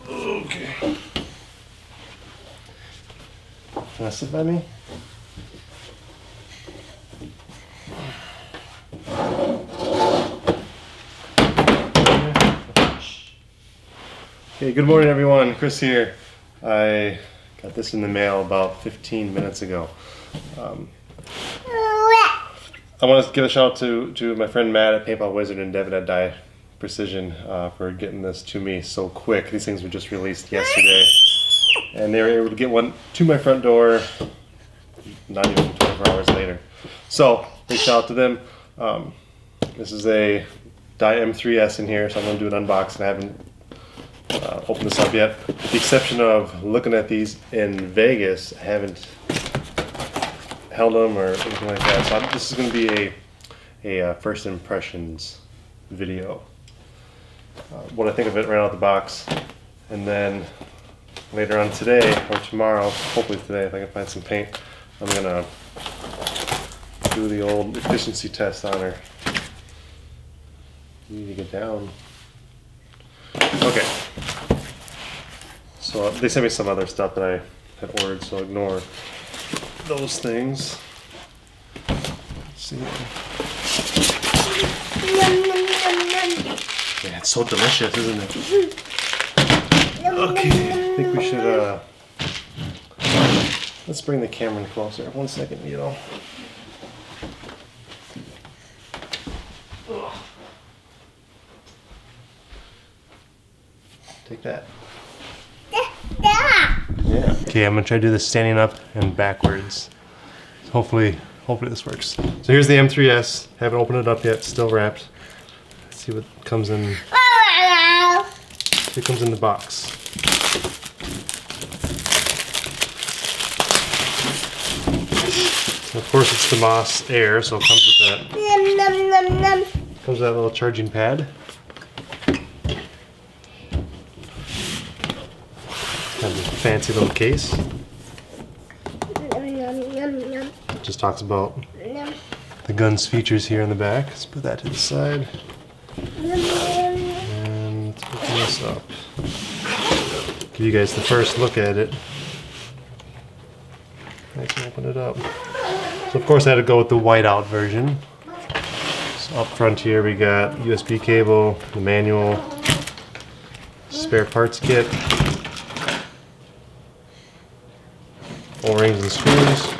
Okay. Can I sit by me? Okay, good morning everyone. Chris here. I got this in the mail about 15 minutes ago. I want to give a shout out to my friend Matt at Paintball Wizard and Devin at Dye Precision for getting this to me so quick. These things were just released yesterday, and they were able to get one to my front door not even 24 hours later. So, big shout out to them. This is a Dye M3s in here, so I'm going to do an unboxing. I haven't opened this up yet. With the exception of looking at these in Vegas, I haven't held them or anything like that. So this is going to be a first impressions video. What I think of it right out of the box, and then later on today or tomorrow, hopefully today if I can find some paint, I'm gonna do the old efficiency test on her. You need to get down. Okay. So they sent me some other stuff that I had ordered, so ignore those things. Let's see. Yeah, it's so delicious, isn't it? Okay, I think we should let's bring the camera in closer. 1 second, you know. Take that. Yeah. Okay, I'm gonna try to do this standing up and backwards. Hopefully this works. So here's the M3s. Haven't opened it up yet. Still wrapped. Let's see what comes in. Here comes in the box. Of course, it's the Moss Air, so it comes with that. Comes with that little charging pad. Kind of a fancy little case. It just talks about the gun's features here in the back. Let's put that to the side. And let's open this up. Give you guys the first look at it. Nice and open it up. So of course I had to go with the whiteout version. So up front here we got USB cable, the manual, spare parts kit, O-rings and screws.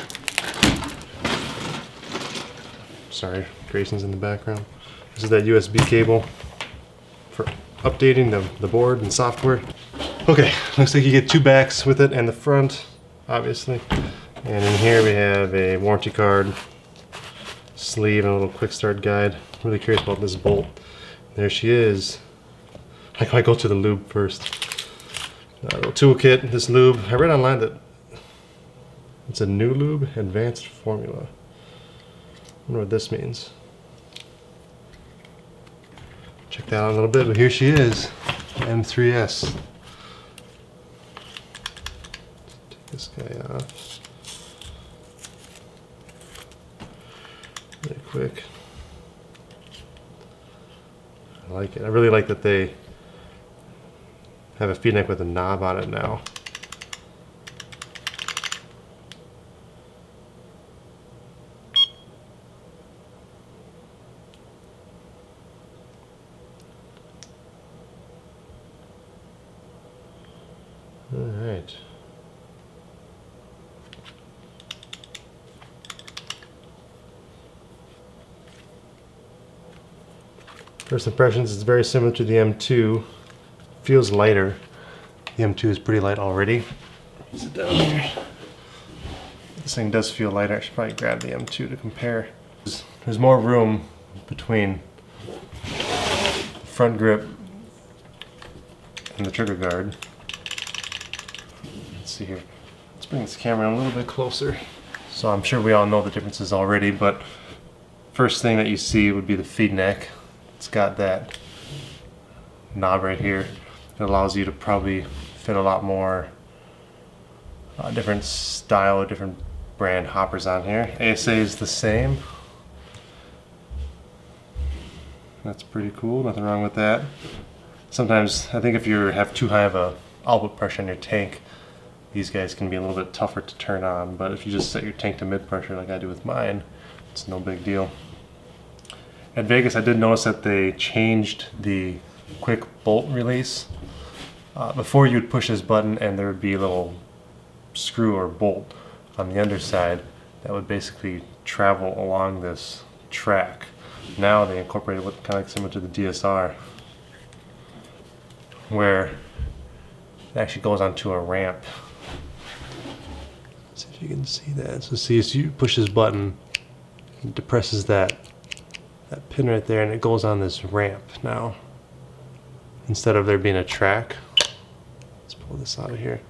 Sorry, Grayson's in the background. This is that USB cable for updating the board and software. Okay, looks like you get two backs with it and the front, obviously. And in here we have a warranty card, sleeve, and a little quick start guide. I'm really curious about this bolt. There she is. I go to the lube first. A little toolkit, this lube. I read online that it's a new lube, advanced formula. I wonder what this means. Check that out a little bit, but here she is, M3s. Take this guy off. Really quick. I like it. I really like that they have a feed neck with a knob on it now. All right. First impressions, it's very similar to the M2. Feels lighter. The M2 is pretty light already. Sit down here. This thing does feel lighter. I should probably grab the M2 to compare. There's more room between the front grip and the trigger guard. Let's see here. Let's bring this camera a little bit closer. So I'm sure we all know the differences already, but first thing that you see would be the feed neck. It's got that knob right here. It allows you to probably fit a lot more different style or different brand hoppers on here. ASA is the same. That's pretty cool, nothing wrong with that. sometimes I think if you have too high of a output pressure in your tank, these guys can be a little bit tougher to turn on, but if you just set your tank to mid pressure like I do with mine, it's no big deal. At Vegas, I did notice that they changed the quick bolt release. Before you'd push this button and there would be a little screw or bolt on the underside that would basically travel along this track. Now they incorporated what kind of similar to the DSR, where it actually goes onto a ramp. Let's see if you can see that. So see, as you push this button, it depresses that pin right there, and it goes on this ramp now. Instead of there being a track. Let's pull this out of here.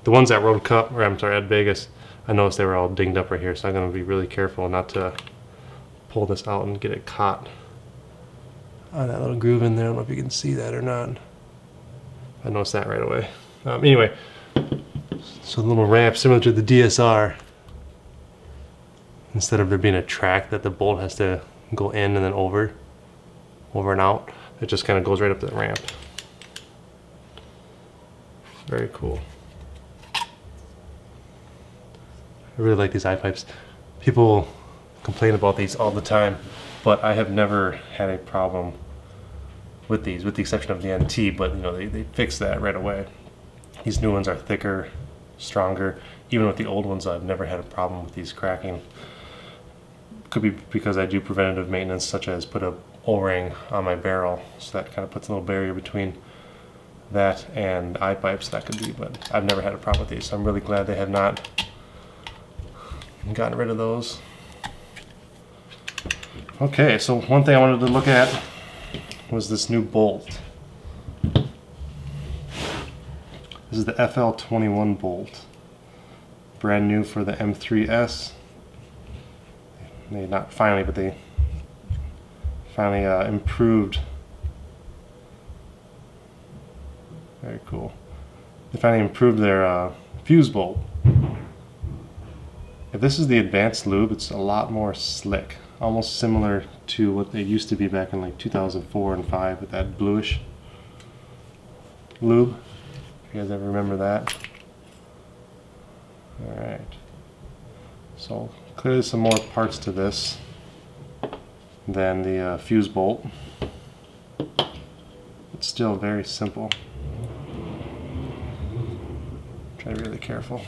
The ones at World Cup, or I'm sorry, at Vegas, I noticed they were all dinged up right here, so I'm going to be really careful not to pull this out and get it caught on that little groove in there. I don't know if you can see that or not. I noticed that right away. Anyway, so the little ramp similar to the DSR, instead of there being a track that the bolt has to go in and then over and out, it just kind of goes right up the ramp. Very cool. I really like these eye pipes. People complain about these all the time, but I have never had a problem with these, with the exception of the NT, but you know, they fix that right away. These new ones are thicker, stronger. Even with the old ones, I've never had a problem with these cracking. Could be because I do preventative maintenance, such as put a O-ring on my barrel, so that kind of puts a little barrier between that and eye pipes. That could be, but I've never had a problem with these, so I'm really glad they have not gotten rid of those. Okay, so one thing I wanted to look at was this new bolt. This is the FL21 bolt, brand new for the M3s. They not finally, but they finally improved. Very cool. They finally improved their fuse bolt. If this is the advanced lube, it's a lot more slick, almost similar to what they used to be back in like 2004 and 5 with that bluish lube. If you guys ever remember that. Alright. So clearly some more parts to this than the fuse bolt. It's still very simple. Try to be really careful.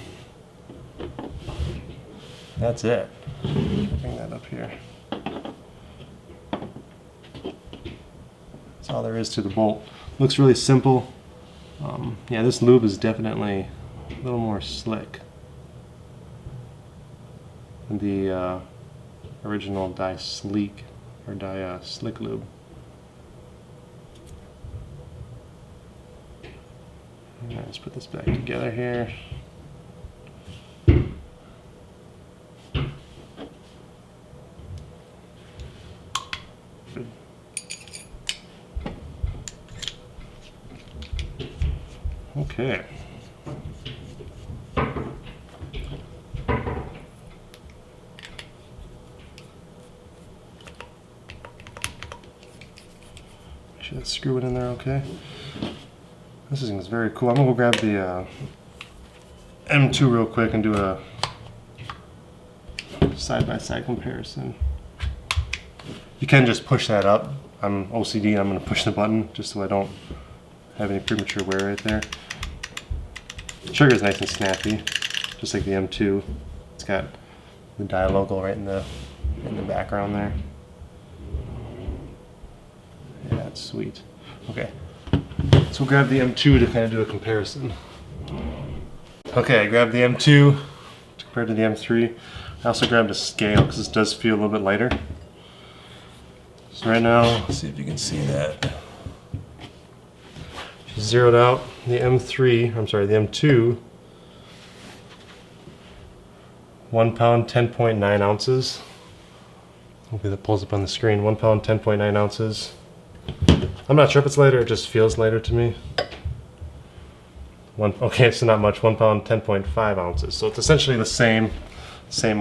That's it. Bring that up here. That's all there is to the bolt. Looks really simple. Yeah, this lube is definitely a little more slick than the original Dye Sleek or Dye Slick lube. Alright, let's put this back together here. Okay. Make sure that's screwing in there okay. This is very cool. I'm gonna go grab the M2 real quick and do a side-by-side comparison. You can just push that up. I'm OCD, I'm gonna push the button just so I don't have any premature wear right there. The trigger is nice and snappy, just like the M2. It's got the Dye logo right in the background there. Yeah, that's sweet. Okay, so we'll grab the M2 to kind of do a comparison. Okay, I grabbed the M2 compared to the M3. I also grabbed a scale because this does feel a little bit lighter. So right now, let's see if you can see that. Zeroed out the M3, I'm sorry, the M2, 1 pound, 10.9 ounces. Hopefully that pulls up on the screen. 1 pound, 10.9 ounces. I'm not sure if it's lighter, it just feels lighter to me. Okay, so not much, 1 pound, 10.5 ounces. So it's essentially the same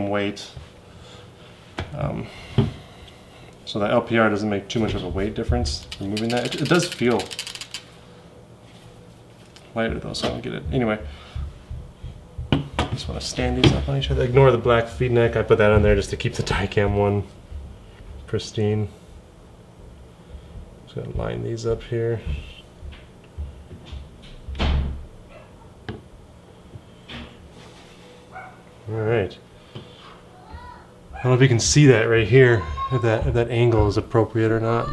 weight. So that LPR doesn't make too much of a weight difference. Removing that, it does feel lighter though, so I don't get it. Anyway, just want to stand these up on each other. Ignore the black feed neck. I put that on there just to keep the Dicam one pristine. Just gonna line these up here. All right. I don't know if you can see that right here, if that angle is appropriate or not,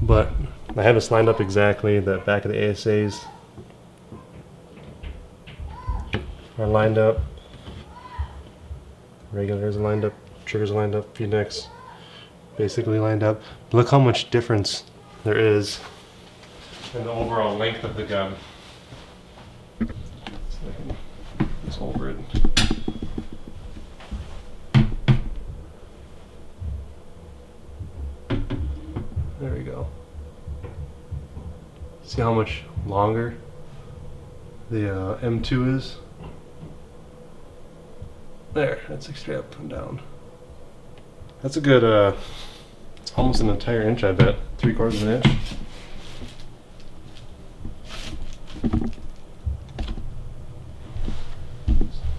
but I have this lined up exactly. The back of the ASAs are lined up. Regulars are lined up. Triggers are lined up. Feed necks basically lined up. Look how much difference there is in the overall length of the gun. So I can just over it. There we go. See how much longer the M2 is? There, that's like straight up and down. That's a good, it's almost an entire inch, I bet. 3/4 of an inch.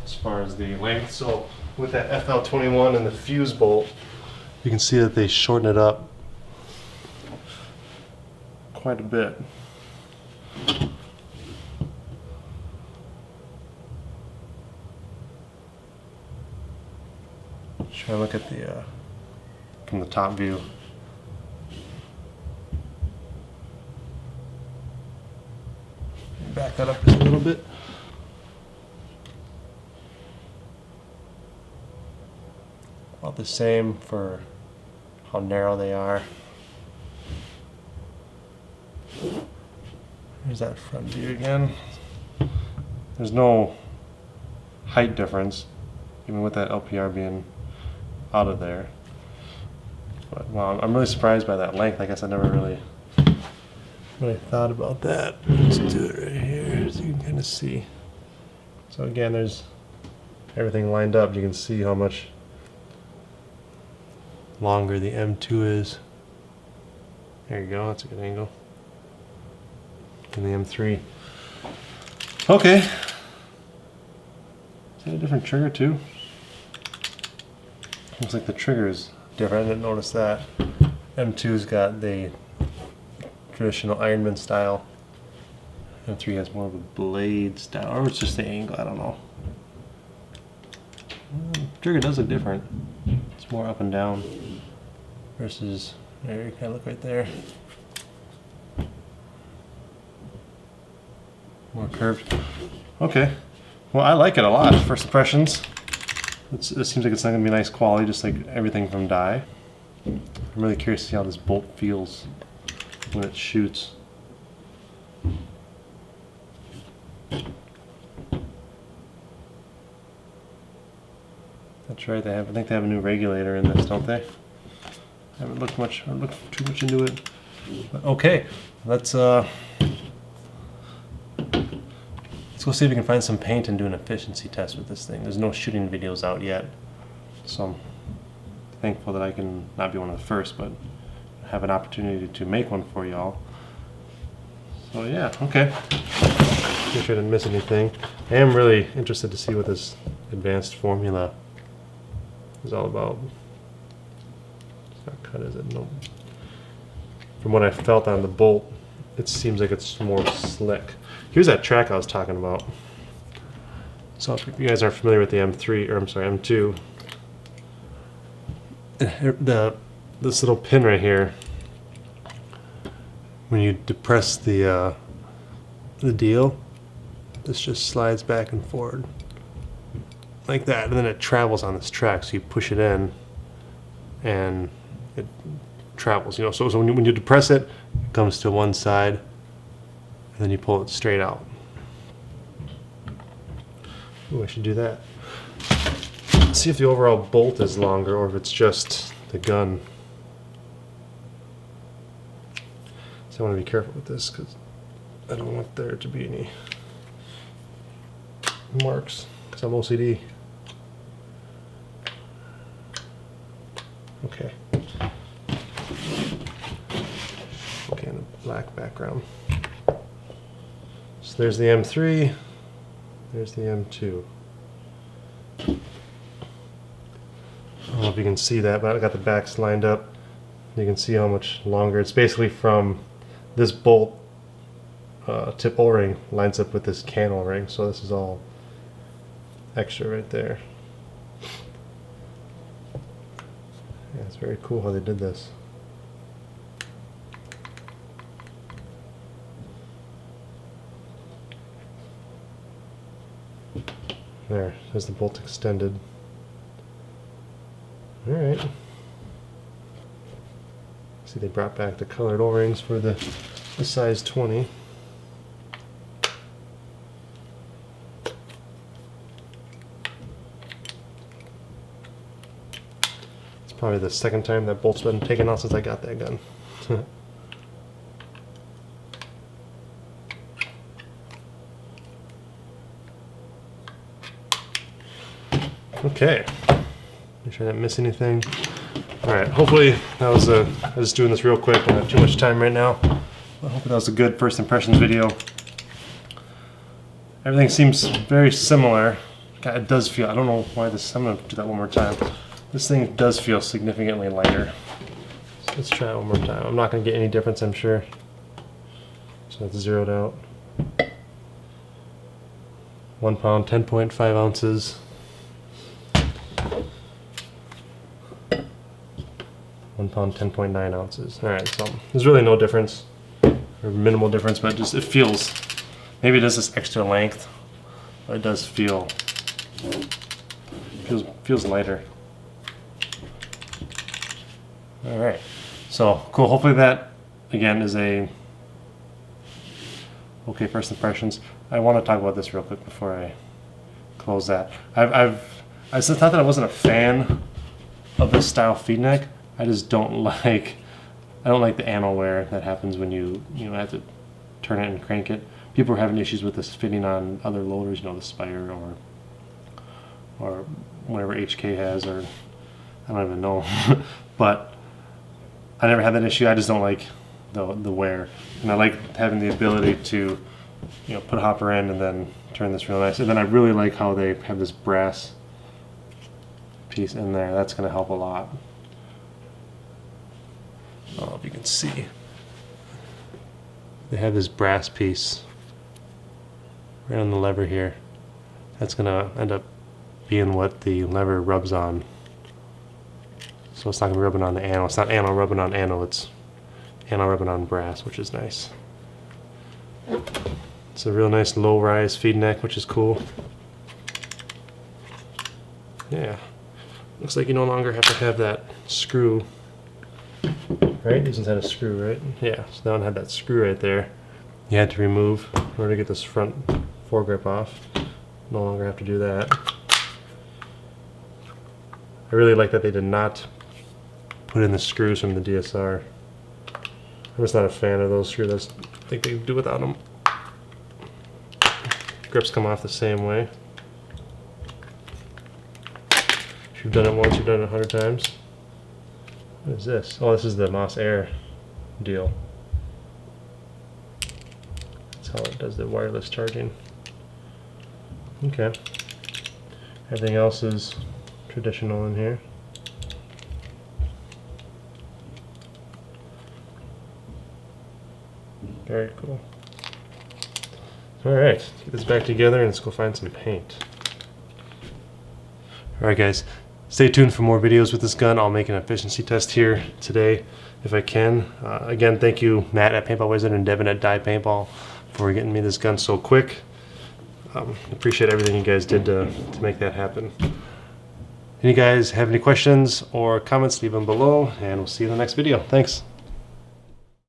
As far as the length, so with that FL21 and the fuse bolt, you can see that they shorten it up quite a bit. Try to look at the from the top view. Back that up just a little bit. About the same for how narrow they are. There's that front view again. There's no height difference, even with that LPR being out of there. But wow, I'm really surprised by that length. I guess I never really thought about that. Let's do it right here so you can kind of see. So again, there's everything lined up. You can see how much longer the M2 is. There you go, that's a good angle. And the M3. Okay. Is that a different trigger too? Looks like the trigger is different. I didn't notice that. M2's got the traditional Ironman style. M3 has more of a blade style, or it's just the angle, I don't know. Trigger does look different. It's more up and down versus, there you can look right there. More curved. Okay. Well, I like it a lot. First impressions. It seems like it's not going to be nice quality, just like everything from Dye. I'm really curious to see how this bolt feels when it shoots. That's right. I think they have a new regulator in this, don't they? I haven't looked too much into it. But okay, let's go see if we can find some paint and do an efficiency test with this thing. There's no shooting videos out yet, so I'm thankful that I can not be one of the first, but have an opportunity to make one for y'all. So yeah, okay. Make sure I didn't miss anything. I am really interested to see what this advanced formula is all about. It's not cut, is it? No. From what I felt on the bolt, it seems like it's more slick. Here's that track I was talking about. So if you guys aren't familiar with the M3, or I'm sorry, M2, this little pin right here, when you depress the deal, this just slides back and forward like that, and then it travels on this track. So you push it in, and it travels. You know, so when you depress it, it comes to one side, and then you pull it straight out. Ooh, I should do that. See if the overall bolt is longer or if it's just the gun. So I want to be careful with this because I don't want there to be any marks because I'm OCD. Okay. Okay, in a black background. Just there's the M3, there's the M2. I don't know if you can see that, but I got the backs lined up. You can see how much longer. It's basically from this bolt tip O-ring lines up with this can O-ring, so this is all extra right there. Yeah, it's very cool how they did this. There's the bolt extended. Alright. See, they brought back the colored O-rings for the size 20. It's probably the second time that bolt's been taken out since I got that gun. Okay, make sure I didn't miss anything. Alright, hopefully that was I'm just doing this real quick. I don't have too much time right now. I hope that was a good first impressions video. Everything seems very similar. God, it does feel, I don't know why this, I'm going to do that one more time. This thing does feel significantly lighter. So let's try it one more time. I'm not going to get any difference, I'm sure. So that's zeroed out. 1 pound, 10.5 ounces. 1 pound, 10.9 ounces. Alright, so there's really no difference, or minimal difference, but just it feels, maybe it is this extra length, but it does feels lighter. Alright, so cool. Hopefully that, again, is a okay first impressions. I want to talk about this real quick before I close that. It's not that I wasn't a fan of this style feed neck. I just don't like, I don't like the anno wear that happens when you have to turn it and crank it. People are having issues with this fitting on other loaders, the Spire or whatever HK has, or I don't even know. But I never had that issue. I just don't like the wear, and I like having the ability to put a hopper in and then turn this real nice. And then I really like how they have this brass piece in there. That's going to help a lot. I don't know if you can see. They have this brass piece right on the lever here. That's going to end up being what the lever rubs on. So it's not going to be rubbing on the anno. It's not anno rubbing on anno. It's anno rubbing on brass, which is nice. It's a real nice low-rise feed neck, which is cool. Yeah. Looks like you no longer have to have that screw. Right? These ones had a screw, right? Yeah, so that one had that screw right there. You had to remove in order to get this front foregrip off. No longer have to do that. I really like that they did not put in the screws from the DSR. I'm just not a fan of those screws. I think they do without them. Grips come off the same way. If you've done it once, you've done it 100 times. What is this? Oh, this is the Moss Air deal. That's how it does the wireless charging. Okay. Everything else is traditional in here. Very cool. Alright, let's get this back together and let's go find some paint. Alright guys, stay tuned for more videos with this gun. I'll make an efficiency test here today if I can. Again, thank you Matt at Paintball Wizard and Devin at Dye Paintball for getting me this gun so quick. Appreciate everything you guys did to make that happen. If you guys have any questions or comments, leave them below and we'll see you in the next video. Thanks.